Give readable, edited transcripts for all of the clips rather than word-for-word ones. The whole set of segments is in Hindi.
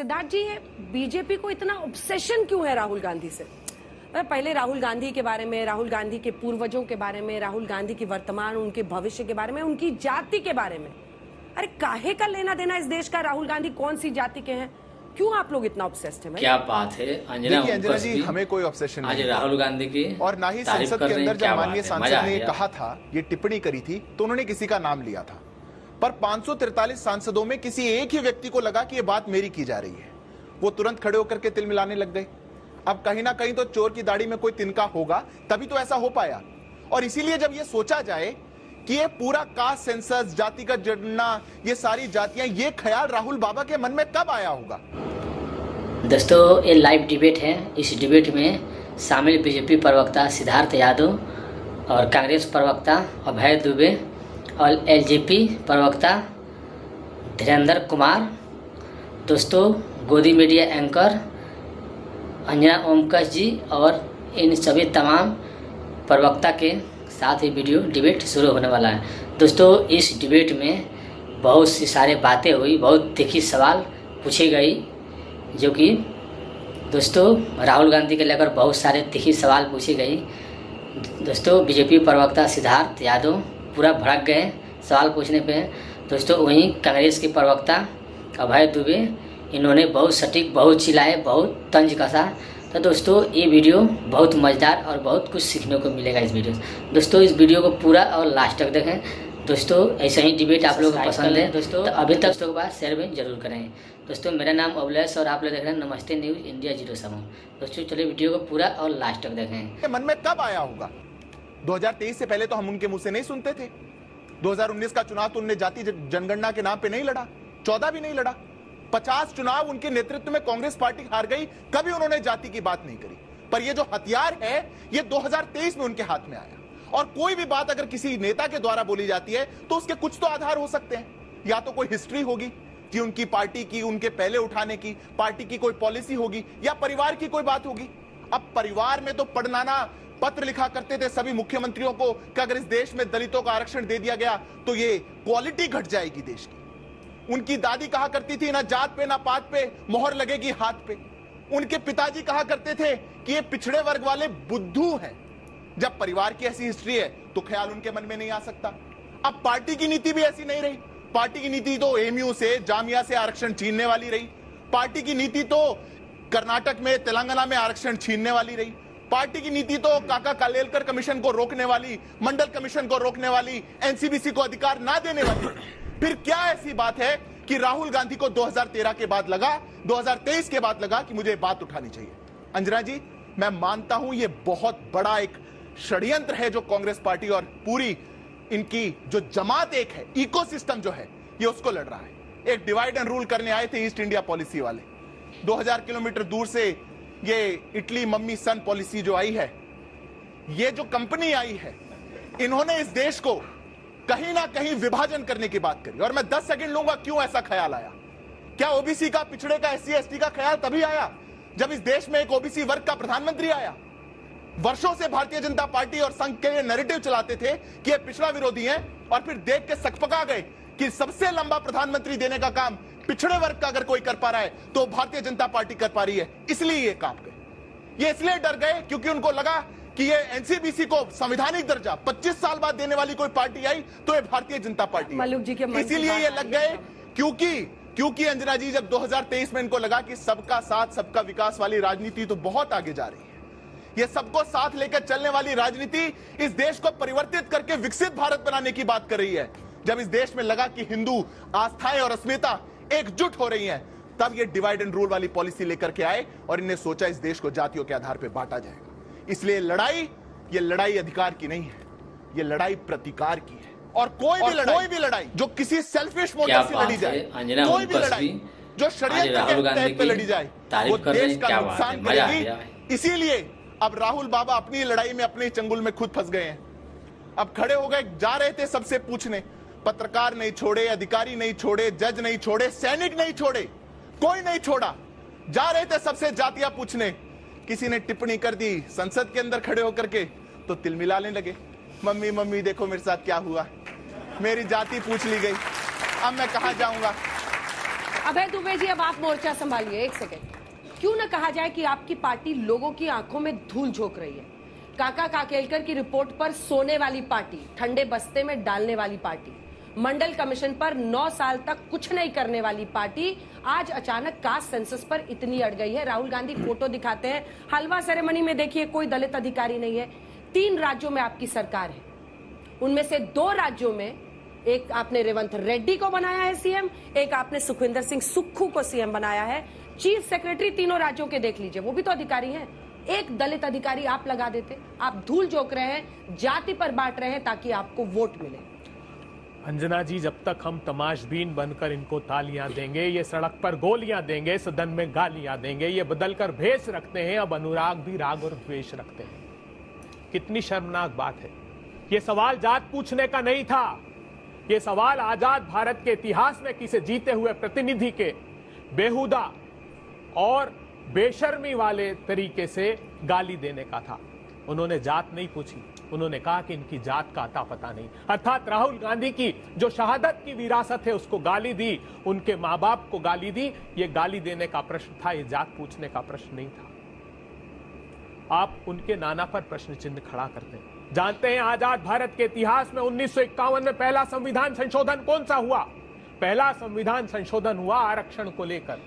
सिद्धार्थ जी, ये बीजेपी को इतना ऑब्सेशन क्यों है राहुल गांधी से? पहले राहुल गांधी के बारे में, राहुल गांधी के पूर्वजों के बारे में, राहुल गांधी की वर्तमान, उनके भविष्य के बारे में, उनकी जाति के बारे में। अरे काहे का लेना देना इस देश का? राहुल गांधी कौन सी जाति के हैं? क्यों आप लोग इतना ऑब्सेस्ड हैं? क्या बात है अंजना जी, हमें कोई ऑब्सेशन नहीं है राहुल गांधी की, और ना ही संसद के अंदर जब माननीय सांसद ने कहा था, ये टिप्पणी करी थी, तो उन्होंने किसी का नाम लिया था। पर 543 सांसदों में किसी एक ही व्यक्ति को लगा कि ये बात मेरी की जा रही है, वो तुरंत खड़े होकर के तिल मिलाने लग गए। अब कहीं ना कहीं तो चोर की दाढ़ी में कोई तिनका होगा, तभी तो ऐसा हो पाया। और इसीलिए जब ये सोचा जाए कि ये पूरा कास्ट सेंसस, जातिगत जनगणना, ये सारी जातियां, ये ख्याल राहुल बाबा के मन में कब आया होगा? दोस्तों, ये लाइव डिबेट है। इस डिबेट में शामिल बीजेपी प्रवक्ता सिद्धार्थ यादव और कांग्रेस प्रवक्ता अभय दुबे और एलजेपी प्रवक्ता धीरेंद्र कुमार, दोस्तों गोदी मीडिया एंकर अंजना ओमकश जी और इन सभी तमाम प्रवक्ता के साथ ही वीडियो डिबेट शुरू होने वाला है। दोस्तों, इस डिबेट में बहुत सी सारी बातें हुई, बहुत तीखी सवाल पूछी गई, जो कि दोस्तों राहुल गांधी के लेकर बहुत सारे तीखी सवाल पूछी गई। दोस्तों, बीजेपी प्रवक्ता सिद्धार्थ यादव पूरा भड़क गए सवाल पूछने पे। दोस्तों, वहीं कांग्रेस के प्रवक्ता अभय दुबे, इन्होंने बहुत सटीक, बहुत चिल्लाए, बहुत तंज कसा। तो दोस्तों, ये वीडियो बहुत मज़ेदार और बहुत कुछ सीखने को मिलेगा इस वीडियो से। दोस्तों, इस वीडियो को पूरा और लास्ट तक देखें। दोस्तों, ऐसा ही डिबेट आप लोगों को पसंद है दोस्तों, तो अभी तक दोस्तों के बाद शेयर भी जरूर करें। दोस्तों, मेरा नाम अभिलाष और आप लोग देख रहे हैं नमस्ते न्यूज़ इंडिया 07। दोस्तों, चलिए वीडियो को पूरा और लास्ट तक देखें। मन में कब आया होगा? 2023 से पहले तो हम उनके मुंह से नहीं सुनते थे। 2019 का चुनाव तो उन्होंने जाति जनगणना के नाम पे नहीं लड़ा, 14 भी नहीं लड़ा। 50 चुनाव उनके नेतृत्व में कांग्रेस पार्टी हार गई, कभी उन्होंने जाति की बात नहीं करी। पर ये जो हथियार है, ये 2023 में उनके हाथ में आया। और कोई भी बात अगर किसी नेता के द्वारा बोली जाती है तो उसके कुछ तो आधार हो सकते हैं। या तो कोई हिस्ट्री होगी कि उनकी पार्टी की, उनके पहले उठाने की, पार्टी की कोई पॉलिसी होगी, या परिवार की कोई बात होगी। अब परिवार में तो पढ़नाना पत्र लिखा करते थे सभी मुख्यमंत्रियों को कि अगर इस देश में दलितों का आरक्षण दे दिया गया तो ये क्वालिटी घट जाएगी देश की। उनकी दादी कहा करती थी, ना जात पे ना पात पे मोहर लगेगी हाथ पे। उनके पिताजी कहा करते थे कि ये पिछड़े वर्ग वाले बुद्धू हैं। जब परिवार की ऐसी हिस्ट्री है तो ख्याल उनके मन में नहीं आ सकता। अब पार्टी की नीति भी ऐसी नहीं रही। पार्टी की नीति तो एमयू से, जामिया से आरक्षण छीनने वाली रही। पार्टी की नीति तो कर्नाटक में, तेलंगाना में आरक्षण छीनने वाली रही। पार्टी की नीति तो काका कालेलकर कमीशन को रोकने वाली, मंडल कमीशन को रोकने वाली, एनसीबीसी को अधिकार ना देने वाली। फिर क्या ऐसी बात है कि राहुल गांधी को 2013 के बाद लगा, 2023 के बाद लगा कि मुझे बात उठानी चाहिए? अंजना जी, मैं मानता हूं ये बहुत बड़ा एक षड्यंत्र है जो कांग्रेस पार्टी और पूरी इनकी जो जमात एक है, इकोसिस्टम जो है, ये उसको लड़ रहा है। एक डिवाइड एंड रूल करने आए थे ईस्ट इंडिया पॉलिसी वाले। 2000 किलोमीटर दूर से ये इटली मम्मी सन पॉलिसी जो आई है, ये जो कंपनी आई है, इन्होंने इस देश को कहीं ना कहीं विभाजन करने की बात करी। और मैं 10 सेकंड लूंगा क्यों ऐसा ख्याल आया। क्या ओबीसी का, पिछड़े का, एससी एसटी का ख्याल तभी आया जब इस देश में एक ओबीसी वर्ग का प्रधानमंत्री आया। वर्षों से भारतीय जनता पार्टी और संघ के लिए नैरेटिव चलाते थे कि ये पिछड़ा विरोधी हैं, और फिर देख के सकपका गए कि सबसे लंबा प्रधानमंत्री देने का काम पिछड़े वर्ग का अगर कोई कर पा रहा है तो भारतीय जनता पार्टी कर पा रही है। इसलिए ये कांप गए। ये इसलिए डर गए क्योंकि उनको लगा कि ये एनसीबीसी को संवैधानिक दर्जा 25 साल बाद देने वाली कोई पार्टी आई तो ये भारतीय जनता पार्टी है। इसीलिए ये लग गए, क्योंकि अंजना जी, जब 2023 में इनको लगा कि सबका साथ सबका विकास वाली राजनीति तो बहुत आगे जा रही है, ये सबको साथ लेकर चलने वाली राजनीति इस देश को परिवर्तित करके विकसित भारत बनाने की बात कर रही है। जब इस देश में लगा कि हिंदू आस्थाएं और अस्मिता एकजुट हो रही हैं, तब ये डिवाइड एंड रूल वाली पॉलिसी लेकर के आए और इन्हें सोचा इस देश को जातियों के आधार पर बांटा जाएगा। इसलिए ये लड़ाई अधिकार की नहीं है, ये लड़ाई प्रतिकार की है। और कोई भी लड़ाई जो किसी सेल्फिश मोटिव से लड़ी जाए, कोई भी लड़ाई जो षड्यंत्र के तहत पे लड़ी जाए, वो देश का नुकसान करेगी। इसीलिए अब राहुल बाबा अपनी लड़ाई में अपने चंगुल में खुद फंस गए हैं। अब खड़े हो गए, जा रहे थे सबसे पूछने, पत्रकार नहीं छोड़े, अधिकारी नहीं छोड़े, जज नहीं छोड़े, सैनिक नहीं छोड़े, कोई नहीं छोड़ा। जा रहे थे सबसे जातियां पूछने। किसी ने टिप्पणी कर दी संसद के अंदर खड़े होकर के तो तिल मिलाने लगे। मम्मी मम्मी देखो मेरे साथ क्या हुआ, मेरी जाति पूछ ली गई, अब मैं कहां जाऊंगा। अभय दुबे जी, अब आप मोर्चा संभालिए। एक सेकेंड, क्यों न कहा जाए कि आपकी पार्टी लोगों की आंखों में धूल झोंक रही है। काका काकेलकर की रिपोर्ट पर सोने वाली पार्टी, ठंडे बस्ते में डालने वाली पार्टी, मंडल कमीशन पर 9 साल तक कुछ नहीं करने वाली पार्टी आज अचानक कास्ट सेंसस पर इतनी अड़ गई है। राहुल गांधी फोटो दिखाते हैं, हलवा सेरेमनी में देखिए कोई दलित अधिकारी नहीं है। 3 राज्यों में आपकी सरकार है, उनमें से 2 राज्यों में एक आपने रेवंत रेड्डी को बनाया है सीएम, एक आपने सुखविंदर सिंह सुक्खू को सीएम बनाया है। चीफ सेक्रेटरी तीनों राज्यों के देख लीजिए, वो भी तो अधिकारी हैं। एक दलित अधिकारी आप लगा देते। आप धूल झोंक रहे हैं, जाति पर बांट रहे हैं ताकि आपको वोट मिले। अंजना जी, जब तक हम तमाशबीन बनकर इनको तालियां देंगे, ये सड़क पर गोलियां देंगे, सदन में गालियां देंगे, ये बदलकर भेष रखते हैं, अब अनुराग भी राग और द्वेष रखते हैं। कितनी शर्मनाक बात है। ये सवाल जात पूछने का नहीं था, ये सवाल आजाद भारत के इतिहास में किसी जीते हुए प्रतिनिधि के बेहुदा और बेशर्मी वाले तरीके से गाली देने का था। उन्होंने जात नहीं पूछी, उन्होंने कहा कि इनकी जात का अता पता नहीं। अर्थात राहुल गांधी की जो शहादत की विरासत है उसको गाली दी, उनके मां बाप को गाली दी। ये गाली देने का प्रश्न था, ये जात पूछने का प्रश्न नहीं था। आप उनके नाना पर प्रश्न चिन्ह खड़ा करते हैं। जानते हैं आजाद भारत के इतिहास में 1951 में पहला संविधान संशोधन कौन सा हुआ? पहला संविधान संशोधन हुआ आरक्षण को लेकर,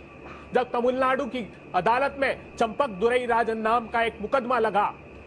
जब तमिलनाडु की अदालत में चंपक दुरई राजन नाम का एक मुकदमा लगा,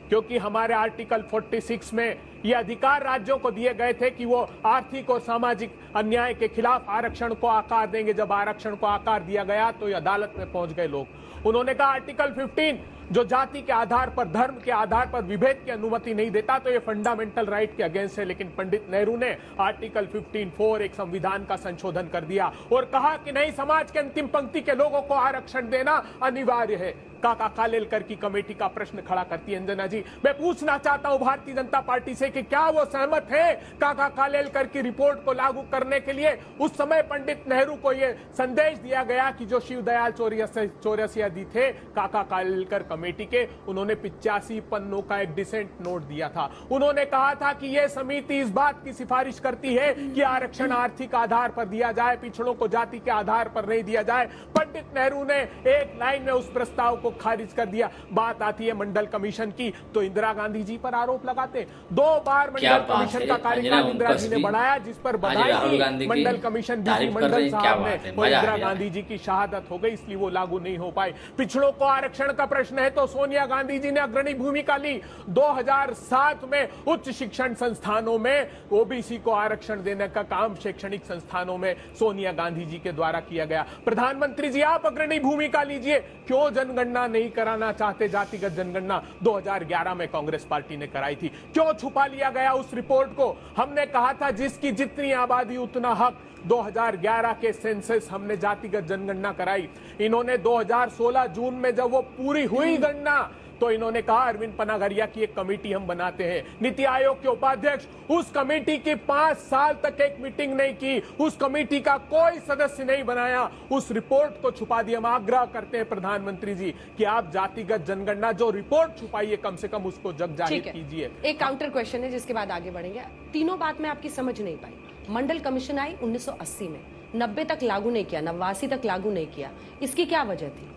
क्योंकि हमारे आर्टिकल 46 में ये अधिकार राज्यों को दिए गए थे कि वो आर्थिक और सामाजिक अन्याय के खिलाफ आरक्षण को आकार देंगे। जब आरक्षण को आकार दिया गया तो ये अदालत में पहुंच गए लोग। उन्होंने कहा आर्टिकल 15 जो जाति के आधार पर, धर्म के आधार पर विभेद की अनुमति नहीं देता, तो ये फंडामेंटल राइट के अगेंस्ट है। लेकिन पंडित नेहरू ने आर्टिकल 15(4) एक संविधान का संशोधन कर दिया और कहा कि नहीं, समाज के अंतिम पंक्ति के लोगों को आरक्षण देना अनिवार्य है। काका कालेलकर की कमेटी का प्रश्न खड़ा करती है अंजना जी। मैं पूछना चाहता हूं भारतीय जनता पार्टी से कि क्या वो सहमत है काका कालेलकर की रिपोर्ट को लागू करने के लिए? उस समय पंडित नेहरू को यह संदेश दिया गया कि जो शिवदयाल चौरसिया दी थे काका कालेलकर कमेटी के, उन्होंने 85 पन्नों का एक डिसेंट नोट दिया था। उन्होंने कहा था कि यह समिति इस बात की सिफारिश करती है कि आरक्षण आर्थिक आधार पर दिया जाए, पिछड़ों को जाति के आधार पर नहीं दिया जाए। पंडित नेहरू ने एक लाइन में उस प्रस्ताव को खारिज कर दिया। बात आती है मंडल कमीशन की, तो इंदिरा गांधी जी पर आरोप लगाते। 2 बार मंडल कमीशन का कार्यकाल इंदिरा जी ने बढ़ाया, जिस पर बधाई मंडल कमीशन बीसी मंडल साहब ने, और इंदिरा गांधी जी की शहादत हो गई, इसलिए वो लागू नहीं हो पाए। पिछड़ों को आरक्षण का प्रश्न है तो सोनिया गांधी जी ने अग्रणी भूमिका ली। 2007 में उच्च शिक्षण संस्थानों में ओबीसी को आरक्षण देने का काम शैक्षणिक संस्थानों में सोनिया गांधी जी के द्वारा किया गया। प्रधानमंत्री जी, आप अग्रणी भूमिका लीजिए। क्यों जनगणना नहीं कराना चाहते? जातिगत जनगणना 2011 में कांग्रेस पार्टी ने कराई थी, क्यों छुपा लिया गया उस रिपोर्ट को? हमने कहा था जिसकी जितनी आबादी उतना हक। 2011 के सेंसस हमने जातिगत जनगणना कराई। इन्होंने 2016 जून में जब वो पूरी हुई गणना, तो इन्होंने कहा अरविंद पनागरिया की एक कमेटी हम बनाते हैं। नीति आयोग के उपाध्यक्ष, उस कमेटी की 5 साल तक एक मीटिंग नहीं की, उस कमेटी का कोई सदस्य नहीं बनाया, उस रिपोर्ट को छुपा दिया। हम आग्रह करते हैं प्रधानमंत्री जी कि आप जातिगत जनगणना जो रिपोर्ट छुपाई है, कम से कम उसको जग जाहिर कीजिए। एक काउंटर क्वेश्चन है जिसके बाद आगे बढ़ेंगे। तीनों बात में आपकी समझ नहीं पाई। मंडल कमीशन आई 1980 में, 90 तक लागू नहीं किया, 89 तक लागू नहीं किया, इसकी क्या वजह थी?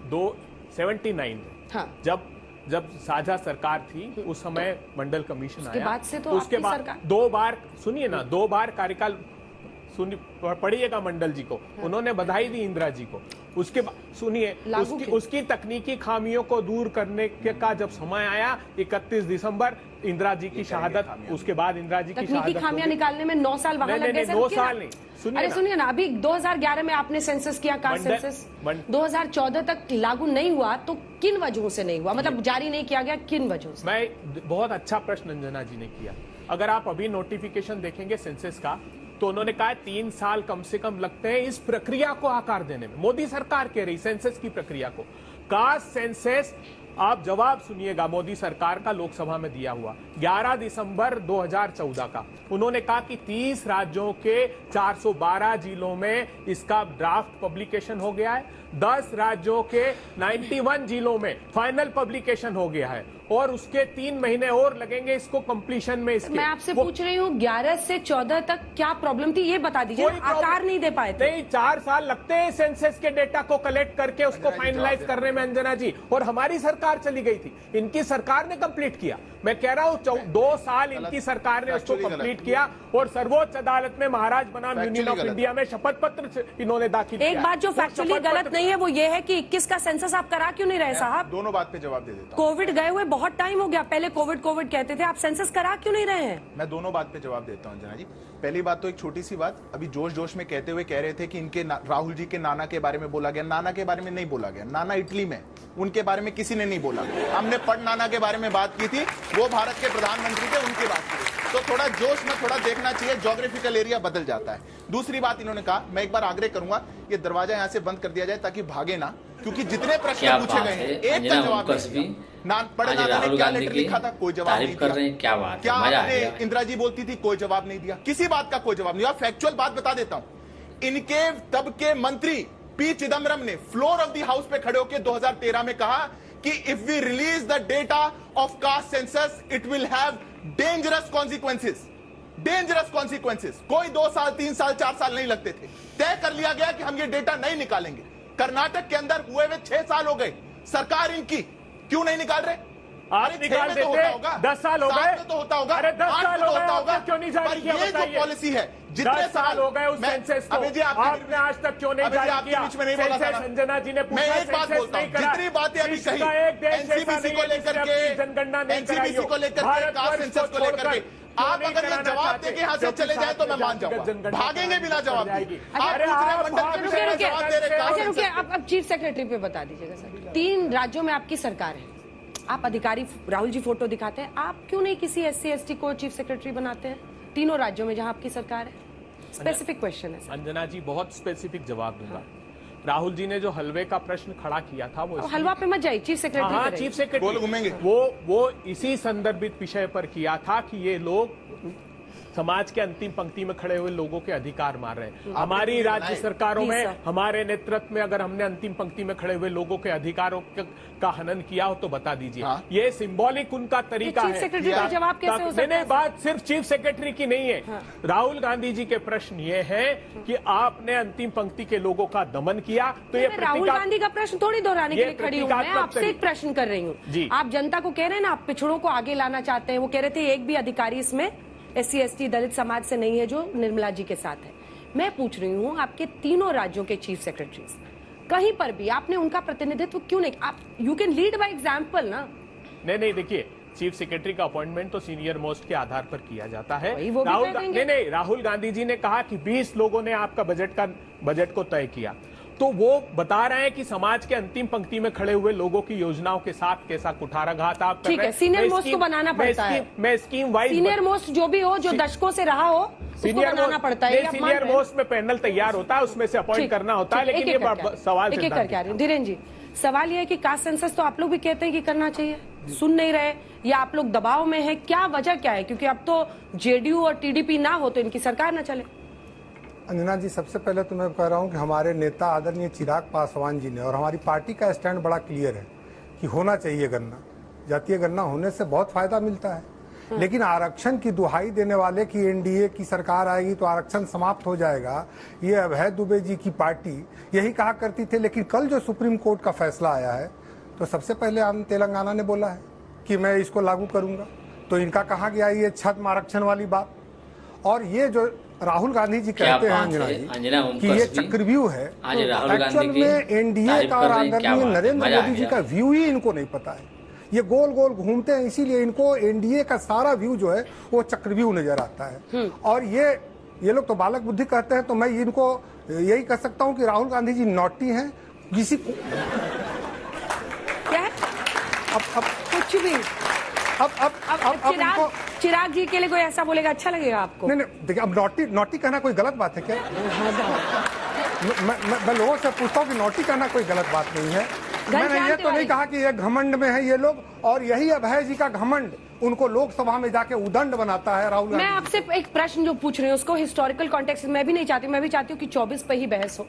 79 में हाँ, जब साझा सरकार थी उस समय मंडल कमीशन आया। बाद से तो उसके बाद सरकार... 2 बार, सुनिए ना, 2 बार कार्यकाल पढ़िएगा मंडल जी को। हाँ। उन्होंने बधाई दी इंदिरा जी को। उसके बाद सुनिए, उसकी तकनीकी खामियों को दूर करने का जब समय आया, 31 दिसंबर इंदिरा जी की शहादत, उसके बाद इंदिरा जी की तकनीकी खामियां निकालने में 9 साल वहां लग गए। 9 साल नहीं, सुनिए ना, अभी 2011 में आपने सेंसस किया, कास्ट सेंसस 2014 तक लागू नहीं हुआ, तो किन वजहों से नहीं हुआ? मतलब जारी नहीं किया गया, किन वजहों से? मैं बहुत अच्छा प्रश्न अंजना जी ने किया। अगर आप अभी नोटिफिकेशन देखेंगे सेंसस का, तो उन्होंने कहा 3 साल कम से कम लगते हैं इस प्रक्रिया को आकार देने में। मोदी सरकार कह रही सेंसस की प्रक्रिया को। कास्ट सेंसस आप जवाब सुनिएगा मोदी सरकार का लोकसभा में दिया हुआ 11 दिसंबर 2014 का। उन्होंने कहा कि 30 राज्यों के 412 जिलों में इसका ड्राफ्ट पब्लिकेशन हो गया है, 10 राज्यों के 91 जिलों में फाइनल पब्लिकेशन हो गया है और उसके 3 महीने और लगेंगे इसको कंप्लीशन में। इसके मैं आपसे पूछ रही हूँ 11 से 14 तक क्या प्रॉब्लम थी ये बता दीजिए। आकार नहीं दे पाए थे। नहीं, 4 साल लगते हैं सेंसस के डेटा को कलेक्ट करके उसको फाइनलाइज करने में अंजना जी, और हमारी सरकार चली गई थी, इनकी सरकार ने कंप्लीट किया। मैं कह रहा हूँ 2 साल इनकी सरकार ने उसको कंप्लीट किया और सर्वोच्च अदालत में महाराज बनाम यूनियन ऑफ इंडिया में शपथ पत्र इन्होंने दाखिल किया। एक बात जो फैक्चुअली गलत नहीं है वो ये है कि 21 का सेंसस आप करा क्यों नहीं रहे साहब? दोनों बात पे जवाब दे देता हूं। कोविड गए हुए बहुत टाइम हो गया, पहले कोविड कहते थे, आप सेंसस करा क्यों नहीं रहे हैं? मैं दोनों बात पे जवाब देता हूं अंजना जी। पहली बात तो एक छोटी सी बात, अभी जोश जोश में कहते हुए कह रहे थे कि इनके राहुल जी के नाना के बारे में बोला गया। नाना के बारे में नहीं बोला गया, नाना इटली में, उनके बारे में किसी ने नहीं बोला। हमने पढ़ नाना के बारे में बात की थी, वो भारत के प्रधानमंत्री थे, उनकी बात की। तो थोड़ा जोश में थोड़ा देखना चाहिए, ज्योग्राफिकल एरिया बदल जाता है। दूसरी बात इन्होंने कहा, मैं एक बार आग्रह करूंगा ये दरवाजा यहां से बंद कर दिया जाए ताकि भागे ना, क्योंकि जितने प्रश्न पूछे गए हैं एक का जवाब पढ़े नाना ने क्या लेटर लिखा था, कोई जवाब नहीं दिया। क्या बात क्या आपने इंदिरा जी बोलती थी, कोई जवाब नहीं दिया, किसी बात का कोई जवाब नहीं दिया। फैक्चुअल बात बता देता हूं, इनके तब के मंत्री पी चिदम्बरम ने फ्लोर ऑफ द हाउस पे खड़े होकर 2013 में कहा कि if we release the data of caste census it will have dangerous consequences. Dangerous consequences. कोई 2 साल 3 साल 4 साल नहीं लगते थे, तय कर लिया गया कि हम ये डेटा नहीं निकालेंगे। कर्नाटक के अंदर हुए 6 साल हो गए, सरकार इनकी क्यों नहीं निकाल रहे? आप निकाल देते, 10 साल हो गए तो होता होगा। अरे 10 साल हो गए, क्यों नहीं जारी किया? ये जो पॉलिसी है, जितने साल हो गए उस सेंसस को, आपने आज तक क्यों नहीं जारी किया? बीच में नहीं बोला था। संजना जी ने पूछा, मैं एक बात बोलता हूं, जितनी बातें अभी कही एनसीबीसी को लेकर के, जनगणना नहीं कराई, एनसीबीसी को लेकर के, कास्ट सेंसस को लेकर के, आप अगर ये जवाब देके यहाँ से चले जाए तो मैं मान जाऊंगा, भागेंगे बिना जवाब दिए। अच्छा रुकिए, अब चीफ सेक्रेटरी पे बता दीजिएगा सर, 3 राज्यों में आपकी सरकार है, आप अधिकारी राहुल जी फोटो दिखाते हैं, आप क्यों नहीं किसी SC ST को चीफ सेक्रेटरी बनाते हैं? तीनों राज्यों में जहां आपकी सरकार है। स्पेसिफिक क्वेश्चन है। अंजना जी बहुत स्पेसिफिक जवाब दूंगा। राहुल जी ने जो हलवे का प्रश्न खड़ा किया था वो हलवा पे मत जाइए, चीफ सेक्रेटरी। हाँ, चीफ सेक्रेटरी घूमेंगे। वो इसी संदर्भित विषय पर किया था कि ये लोग समाज के अंतिम पंक्ति में खड़े हुए लोगों के अधिकार मार रहे हैं। हमारी राज्य सरकारों में, हमारे नेतृत्व में अगर हमने अंतिम पंक्ति में खड़े हुए लोगों के अधिकारों का हनन किया हो तो बता दीजिए। हाँ। ये सिंबॉलिक उनका तरीका है। चीफ सेक्रेटरी का जवाब कैसे हो सकता है? बात सिर्फ चीफ सेक्रेटरी की नहीं है। हाँ। राहुल गांधी जी के प्रश्न ये है कि आपने अंतिम पंक्ति के लोगों का दमन किया, तो ये राहुल गांधी का प्रश्न थोड़ी दोहराने के लिए खड़ी हूँ, मैं आपसे एक प्रश्न कर रही हूँ। आप जनता को कह रहे हैं ना, आप पिछड़ों को आगे लाना चाहते हैं, वो कह रहे थे एक भी अधिकारी इसमें SC ST दलित समाज से नहीं है जो निर्मला जी के साथ है। मैं पूछ रही हूँ, आपके तीनों राज्यों के चीफ सेक्रेटरीज, कहीं पर भी आपने उनका प्रतिनिधित्व क्यों नहीं? आप you can lead by example ना। नहीं, देखिए चीफ सेक्रेटरी का अपॉइंटमेंट तो सीनियर मोस्ट के आधार पर किया जाता है। राहुल गांधी जी ने कहा कि 20 लोगों ने आपका बजट को तय किया, तो वो बता रहे हैं कि समाज के अंतिम पंक्ति में खड़े हुए लोगों की योजनाओं के साथ कैसा कुठाराघात आप कर रहे हैं। ठीक है, सीनियर मोस्ट को बनाना पड़ता है। मैं स्कीम वाइज, सीनियर मोस्ट जो भी हो, जो दशकों से रहा हो, उसको बनाना पड़ता है। सीनियर मोस्ट में पैनल तैयार होता है, उसमें से अपॉइंट करना होता है, लेकिन ये सवाल एक करके आ रहे हैं। धीरेन्द्र जी, सवाल ये है कि कास्ट सेंसस तो आप लोग भी कहते हैं कि करना चाहिए, सुन नहीं रहे, या आप लोग दबाव में है, क्या वजह क्या है? क्योंकि अब तो JDU और TDP ना हो तो इनकी सरकार ना चले। अंजना जी, सबसे पहले तो मैं कह रहा हूं कि हमारे नेता आदरणीय चिराग पासवान जी ने और हमारी पार्टी का स्टैंड बड़ा क्लियर है कि होना चाहिए गन्ना। जातीय गन्ना होने से बहुत फायदा मिलता है, लेकिन आरक्षण की दुहाई देने वाले की NDA की सरकार आएगी तो आरक्षण समाप्त हो जाएगा, ये अभय दुबे जी की पार्टी यही कहा करती थी। लेकिन कल जो सुप्रीम कोर्ट का फैसला आया है, तो सबसे पहले तेलंगाना ने बोला है कि मैं इसको लागू करूंगा, तो इनका कहा गया ये छद्म आरक्षण वाली बात। और ये जो राहुल गांधी जी कहते हैं अंजना जी कि ये चक्रव्यूह है, एक्चुअल में NDA का और आदरणीय नरेंद्र मोदी जी का व्यू ही इनको नहीं पता है। ये गोल गोल घूमते हैं, इसीलिए इनको NDA का सारा व्यू जो है वो चक्रव्यूह नजर आता है। और ये लोग तो बालक बुद्धि कहते हैं, तो मैं इनको यही कह सकता हूँ कि राहुल गांधी जी नॉटी हैं। किसी को क्या अब कुछ भी अब चिराग जी के लिए कोई ऐसा बोलेगा अच्छा लगेगा आपको? नहीं, देखिए, अब नॉटी कहना कोई गलत बात है क्या? मैं लोगों से पूछता हूँ कि नॉटी कहना कोई गलत बात नहीं है। मैंने ये तो तिवारी। नहीं कहा कि ये घमंड में है ये लोग, और यही अभय जी का घमंड उनको लोकसभा में जाके उदंड बनाता है। राहुल मैं गांधी आपसे एक प्रश्न जो पूछ रही हूँ उसको हिस्टोरिकल कॉन्टेक्स्ट मैं भी नहीं चाहती, मैं भी चाहती हूँ कि 24 पे ही बहस हो।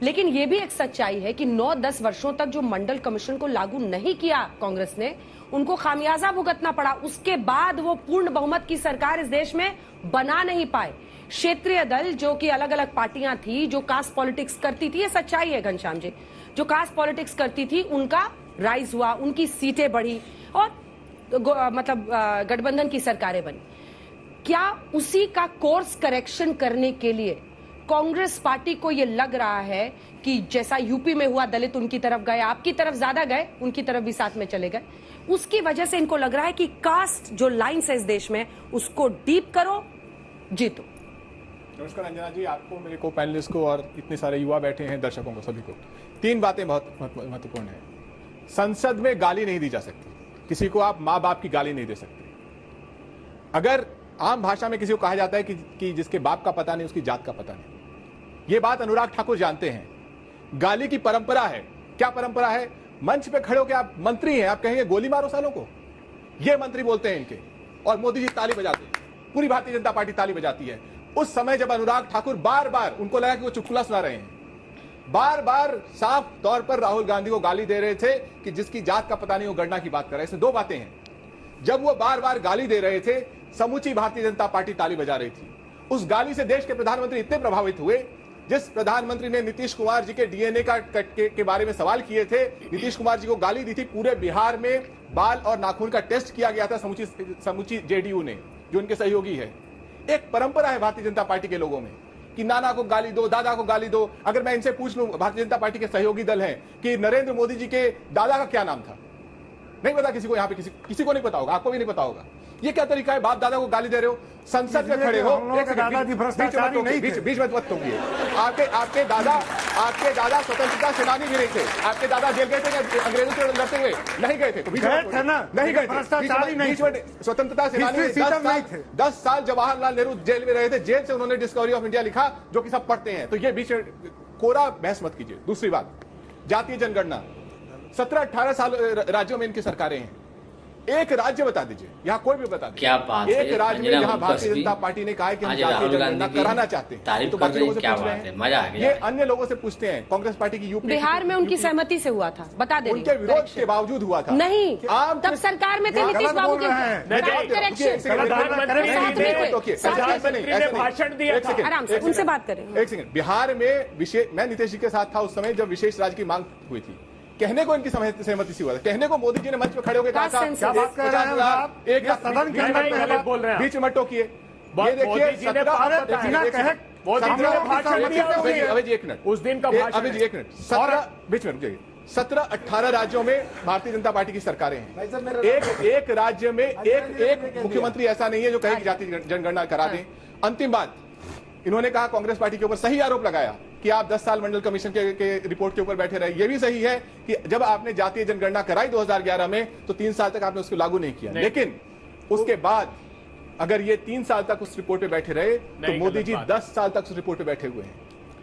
लेकिन ये भी एक सच्चाई है कि 9-10 वर्षों तक जो मंडल कमीशन को लागू नहीं किया कांग्रेस ने, उनको खामियाजा भुगतना पड़ा। उसके बाद वो पूर्ण बहुमत की सरकार इस देश में बना नहीं पाए। क्षेत्रीय दल जो कि अलग अलग पार्टियां थी, जो कास्ट पॉलिटिक्स करती थी, ये सच्चाई है घनश्याम जी, जो कास्ट पॉलिटिक्स करती थी उनका राइज हुआ, उनकी सीटें बढ़ी और मतलब गठबंधन की सरकारें बनी। क्या उसी का कोर्स करेक्शन करने के लिए कांग्रेस पार्टी को यह लग रहा है कि जैसा यूपी में हुआ, दलित उनकी तरफ गए, आपकी तरफ ज्यादा गए, उनकी तरफ भी साथ में चले गए, उसकी वजह से इनको लग रहा है कि कास्ट जो लाइन्स है इस देश में उसको डीप करो, जीतो। नमस्कार अंजना जी, आपको, मेरे को, पैनलिस्ट को और इतने सारे युवा बैठे हैं, दर्शकों को, सभी को 3 बातें बहुत महत्वपूर्ण है। संसद में गाली नहीं दी जा सकती, किसी को आप माँ बाप की गाली नहीं दे सकते। अगर आम भाषा में किसी को कहा जाता है कि जिसके बाप का पता नहीं उसकी जात का पता नहीं, ये बात अनुराग ठाकुर जानते हैं। गाली की परंपरा है। क्या परंपरा है? मंच पे खड़े होकर आप मंत्री हैं, आप कहेंगे गोली मारो सालों को, ये मंत्री बोलते हैं इनके, और मोदी जी ताली बजाते हैं, पूरी भारतीय जनता पार्टी ताली बजाती है। उस समय जब अनुराग ठाकुर बार बार, उनको लगा कि वो चुटकुला सुना रहे हैं, बार बार साफ तौर पर राहुल गांधी को गाली दे रहे थे कि जिसकी जात का पता नहीं वो गणना की बात कर रहे हैं। इसमें 2 बातें हैं। जब वो बार बार गाली दे रहे थे, समूची भारतीय जनता पार्टी ताली बजा रही थी। उस गाली से देश के प्रधानमंत्री इतने प्रभावित हुए, जिस प्रधानमंत्री ने नीतीश कुमार जी के डीएनए के बारे में सवाल किए थे, नीतीश कुमार जी को गाली दी थी, पूरे बिहार में बाल और नाखून का टेस्ट किया गया था समूची जेडीयू ने, जो उनके सहयोगी है। एक परंपरा है भारतीय जनता पार्टी के लोगों में कि नाना को गाली दो, दादा को गाली दो। अगर मैं इनसे पूछ लूं, भारतीय जनता पार्टी के सहयोगी दल हैं, कि नरेंद्र मोदी जी के दादा का क्या नाम था, नहीं पता किसी को, यहाँ पे किसी को नहीं पता होगा, आपको भी नहीं पता होगा। ये क्या तरीका है? बाप दादा को गाली दे रहे हो, संसद में खड़े हो, दादाजी भ्रष्टाचारी नहीं थे, बीच में मत टोकिए। आपके दादा स्वतंत्रता सेनानी भी नहीं थे। आपके दादा जेल गए थे अंग्रेजों से लड़ते हुए? नहीं गए थे। तो बीच में थे ना, नहीं गए थे। भ्रष्टाचारी नहीं थे, स्वतंत्रता सेनानी 10 साल जवाहरलाल नेहरू जेल में रहे थे। जेल से उन्होंने डिस्कवरी ऑफ इंडिया लिखा, जो कि सब पढ़ते हैं। तो ये बीच में कोरा बहस मत कीजिए। दूसरी बात, जातीय जनगणना, 17-18 साल राज्यों में इनकी सरकारें हैं। एक राज्य बता दीजिए, यहाँ कोई भी बता दीजिए, क्या बात है? एक राज्य में जहाँ भारतीय जनता पार्टी ने कहा है कि हम जातीय जनगणना कराना चाहते हैं, तो बाकी लोगों से पूछ रहे हैं। मजा आ गया। ये अन्य लोगों से पूछते हैं। कांग्रेस पार्टी की यूपी, बिहार में उनकी सहमति से हुआ था, बता दे, उनके विरोध के बावजूद हुआ था। नहीं, आम तब सरकार में थे नीतीश बाबू के भाषण दिया था। आराम से उनसे बात करें। एक सेकंड, बिहार में विशेष, मैं नीतीश जी के साथ था उस समय जब विशेष राज्य की मांग हुई थी। कहने को इनकी सहमति से हुआ था। कहने को मोदी जी ने मंच पर खड़े होकर कहा था, क्या बात कर रहे हैं आप? एक सदन के अंदर बोल रहे हैं, बीच में टोकिए। ये देखिए, मोदी जी ने भाषण दिया। अभी जी एक मिनट, उस दिन का भाषण, अभी जी एक मिनट, 17 बीच में 17-18 राज्यों में भारतीय जनता पार्टी की सरकारें हैं। एक राज्य में एक मुख्यमंत्री ऐसा नहीं है जो कहे कि जातीय जनगणना करा दें। अंतिम बात, इन्होंने कहा, कांग्रेस पार्टी के ऊपर सही आरोप लगाया कि आप 10 साल मंडल कमीशन के रिपोर्ट के ऊपर बैठे रहे। यह भी सही है कि जब आपने जातीय जनगणना कराई 2011 में, तो 3 साल तक आपने उसको लागू नहीं किया। लेकिन उसके बाद अगर ये 3 साल तक उस रिपोर्ट पे बैठे रहे, तो मोदी जी 10 साल तक उस रिपोर्ट पे बैठे हुए हैं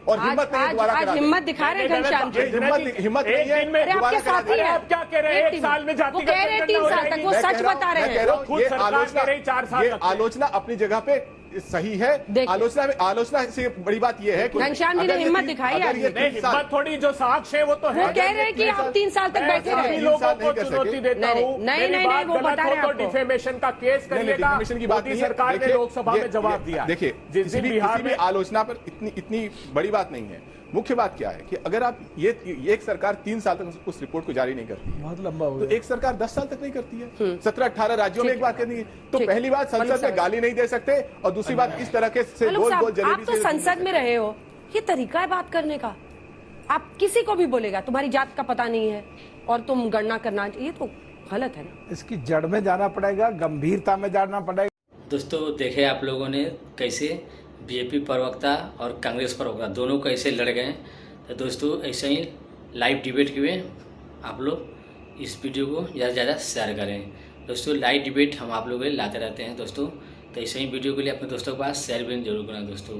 और हिम्मत नहीं दोबारा करा दें। हिम्मत दिखा रहे हैं घनश्याम जी, हिम्मत नहीं है दोबारा करा दें। आप क्या कह रहे हैं? 1 साल में जाति वो कह रहे हैं 3 साल तक, वो सच बता रहे हैं। खुद सरकार कह रही 4 साल ये आलोचना अपनी जगह पे सही है। आलोचना से बड़ी बात यह है कि घनश्याम जी ने हिम्मत दिखाई है। हिम्मत थोड़ी, जो साक्ष्य है वो तो है। वो कह रहे हैं कि आप 3 साल तक बैठे रहे। लोगों को चुनौती देता हूँ, नहीं, वो बता रहे हैं आपको। डिफेमेशन का केस करिएगा। डिफेमेशन की बात नहीं है। सरकार ने लोकसभा में जवाब दिया। देखिए, किसी भी आलोचना पर इतनी बड़ी बात नहीं है। मुख्य बात क्या है कि अगर आप ये एक सरकार 3 साल तक उस रिपोर्ट को जारी नहीं करती, बहुत लंबा हो, तो एक सरकार 10 साल तक नहीं करती है। 17-18 राज्यों में एक बात करनी है। तो पहली बात, संसद में गाली नहीं दे सकते, और दूसरी बात, इस तरह के से गोल गोल जलेबी। आप तो संसद में रहे हो, ये तरीका है बात करने का। आप किसी को भी बोलेगा तुम्हारी जात का पता नहीं है और तुम गणना करना, ये तो गलत है ना। इसकी जड़ में जाना पड़ेगा, गंभीरता में जाना पड़ेगा। दोस्तों, देखे आप लोगों ने कैसे बीजेपी प्रवक्ता और कांग्रेस प्रवक्ता दोनों कैसे लड़ गए। तो दोस्तों, ऐसे ही लाइव डिबेट के लिए आप लोग इस वीडियो को ज़्यादा से ज़्यादा शेयर करें। दोस्तों, लाइव डिबेट हम आप लोगों के लिए लाते रहते हैं दोस्तों, तो ऐसे ही वीडियो के लिए अपने दोस्तों के पास शेयर भी जरूर करें दोस्तों।